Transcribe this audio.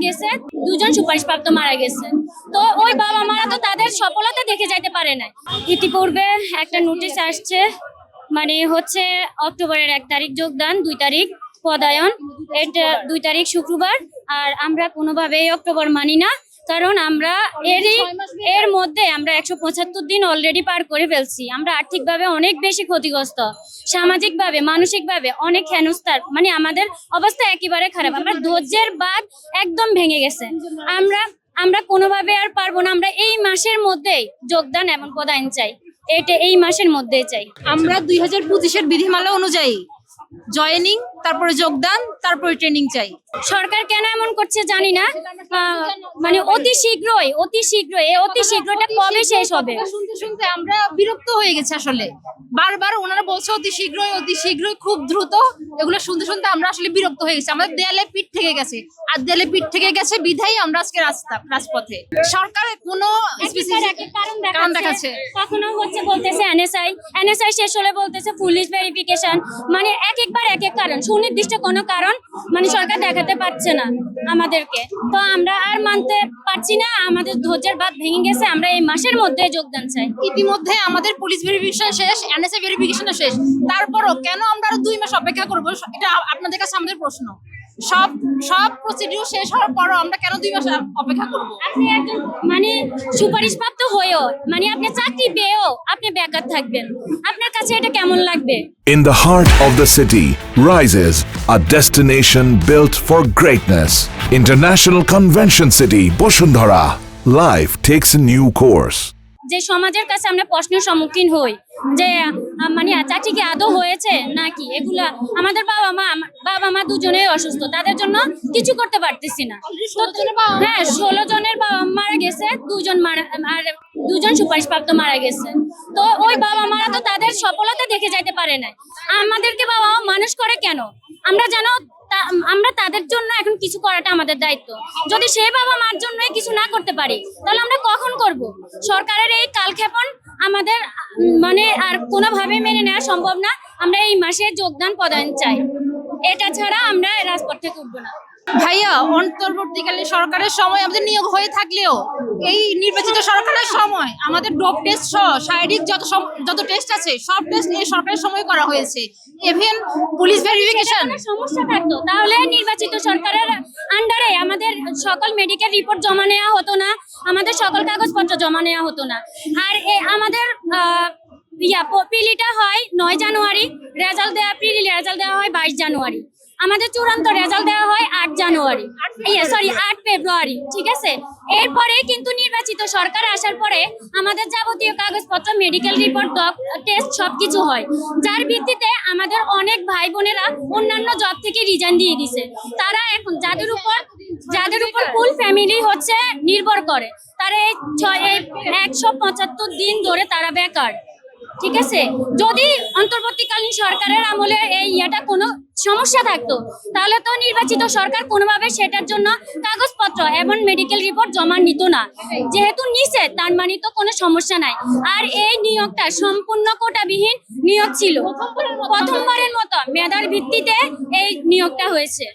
গেছে, দুজন সুপারিশপ্রাপ্ত মারা গেছে। তো ওই বাবা মারা তো তাদের সফলতা দেখে যাইতে পারে না। ইতিপূর্বে একটা নোটিশ আসছে, মানে হচ্ছে অক্টোবরের 1 তারিখ যোগদান, 2 তারিখ পদায়ন, এটা 2 তারিখ শুক্রবার। আর আমরা কোনোভাবেই অক্টোবর মানি না, কারণ আমরা এর মধ্যে আমরা 175 দিন অলরেডি পার করে ফেলছি। আমরা আর্থিকভাবে অনেক বেশি ক্ষতিগ্রস্ত, সামাজিকভাবে মানসিকভাবে অনেক হেনস্থার, মানে আমাদের অবস্থা একেবারে খারাপ। আমরা ধৈর্যের বাঁধ একদম ভেঙে গেছে। আমরা কোনোভাবে আর পারবো না। আমরা এই মাসের মধ্যেই যোগদান এবং পদায়ন চাই, এটা এই মাসের মধ্যেই চাই। আমরা 2025-এর বিধিমালা অনুযায়ী জয়েনিং, তারপরে যোগদান, তারপরে ট্রেনিং চাই। সরকার কেন এমন করছে জানি না, মানে অতি শীঘ্রই এটা কবে শেষ হবে? শুনতে শুনতে আমরা বিরক্ত হয়ে গেছি আসলে। বারবার ওনারা বলছে অতি শীঘ্রই, খুব দ্রুত। এগুলো শুনতে শুনতে আমরা আসলে বিরক্ত হয়ে গেছি। আমাদের দেয়ালে পিঠ থেকে গেছে, আর দেয়ালে পিঠ থেকে গেছে বিধাই আমরা আজকে রাজপথে। সরকারের কোনো কারণ দেখাচ্ছে, কখনো হচ্ছে বলতেছে এনএসআই শেষ হলে বলতেছে পুলিশ ভেরিফিকেশন, মানে একবার এক এক কারণ, সুনির্দিষ্ট কোনো কারণ মানে সরকার দেখাতে পারছে না আমাদেরকে। তো আমরা আর মানতে পারছি না, আমাদের ধৈর্যের বাঁধ ভেঙে গেছে। আমরা এই মাসের মধ্যে যোগদান চাই। ইতিমধ্যে আমাদের পুলিশ ভেরিফিকেশন শেষ, এনএসআই ভেরিফিকেশন শেষ, তারপরও কেন আমরা আরো 2 মাস অপেক্ষা করবো? এটা আপনাদের কাছে আমাদের প্রশ্ন। সব প্রসিডিউর শেষ হওয়ার পরও আমরা কেন 2 মাস অপেক্ষা করবো? আপনি একজন মানে সুপারিশপ্রাপ্ত হয়েও, মানে আপনি চাকরি পেয়েও আপনি বেকার থাকবেন, আপনার কাছে এটা কেমন লাগবে? In the heart of the city rises a destination built for greatness. International Convention City, Bosundhara. Life takes a new course. যে সমাজের কাছে আমরা প্রশ্নের সম্মুখীন হই যে মানে চাকরি কি আদৌ হয়েছে নাকি, এগুলা আমাদের বাবা মা দুজনেই অসুস্থ, তাদের জন্য কিছু করতে পারতেছি না। হ্যাঁ, 16 জনের বাবা মারা গেছে, দুজন সুপারিশপ্রাপ্ত মারা গেছে। তো ওই বাবা মারা তো তাদের সফলতা দেখে যাইতে পারে না। আমাদেরকে বাবা মা মানুষ করে কেন? আমরা তাদের জন্য এখন কিছু করাটা আমাদের দায়িত্ব। যদি সেই বাবা মার জন্য কিছু না করতে পারি, তাহলে আমরা কখন করব? সরকারের এই কালক্ষেপণ আমাদের মানে আর কোনোভাবে মেনে নেওয়া সম্ভব না। আমরা এই মাসে যোগদান পদায়ন চাই, এটা ছাড়া আমরা রাজপথ থেকে উঠবো না। ভাইয়া, অন্তর্বর্তীকালীন সরকারের সময় আমাদের নিয়োগ হয়ে থাকলেও এই নির্বাচিত সরকারের সময় আমাদের ডোপ টেস্ট সহ শারীরিক যত টেস্ট আছে সব টেস্ট এই সরকারের সময় করা হয়েছে। ইভেন পুলিশ ভেরিফিকেশন সমস্যা থাকতো তাহলে নির্বাচিত সরকারের আন্ডারে আমাদের সকল মেডিকেল রিপোর্ট জমা নেওয়া হতো না, আমাদের সকল কাগজপত্র জমা নেওয়া হতো না। আর আমাদের পিলিটা হয় 9 জানুয়ারি, রেজাল্ট দেওয়া হয় 22 জানুয়ারি, আমাদের চূড়ান্ত রেজাল্ট দেওয়া হয় 8 জানুয়ারি, 8 ফেব্রুয়ারি, ঠিক আছে। এরপরে কিন্তু নির্বাচিত সরকার আসার পরে আমাদের যাবতীয় কাগজপত্র, মেডিকেল রিপোর্ট, টেস্ট সবকিছু হয়, যার ভিত্তিতে আমাদের অনেক ভাই বোনেরা অন্যান্য জব থেকে রিজাইন দিয়ে দিছে। তারা এখন যাদের উপর ফুল ফ্যামিলি হচ্ছে নির্ভর করে, তারা এই 175 দিন ধরে তারা বেকার, ঠিক আছে। যদি অন্তর্বর্তীকালীন সরকারের আমলে এই কোনো সমস্যা থাকতো, তাহলে তো নির্বাচিত সরকার কোনোভাবে সেটার জন্য কাগজপত্র এবং মেডিকেল রিপোর্ট জমা নিত না। যেহেতু নিছে, তার মানে তো কোনো সমস্যা নাই। আর এই নিয়োগটা সম্পূর্ণ কোটাবিহীন নিয়োগ ছিল, প্রথমবারের মতো মেধার ভিত্তিতে এই নিয়োগটা হয়েছে।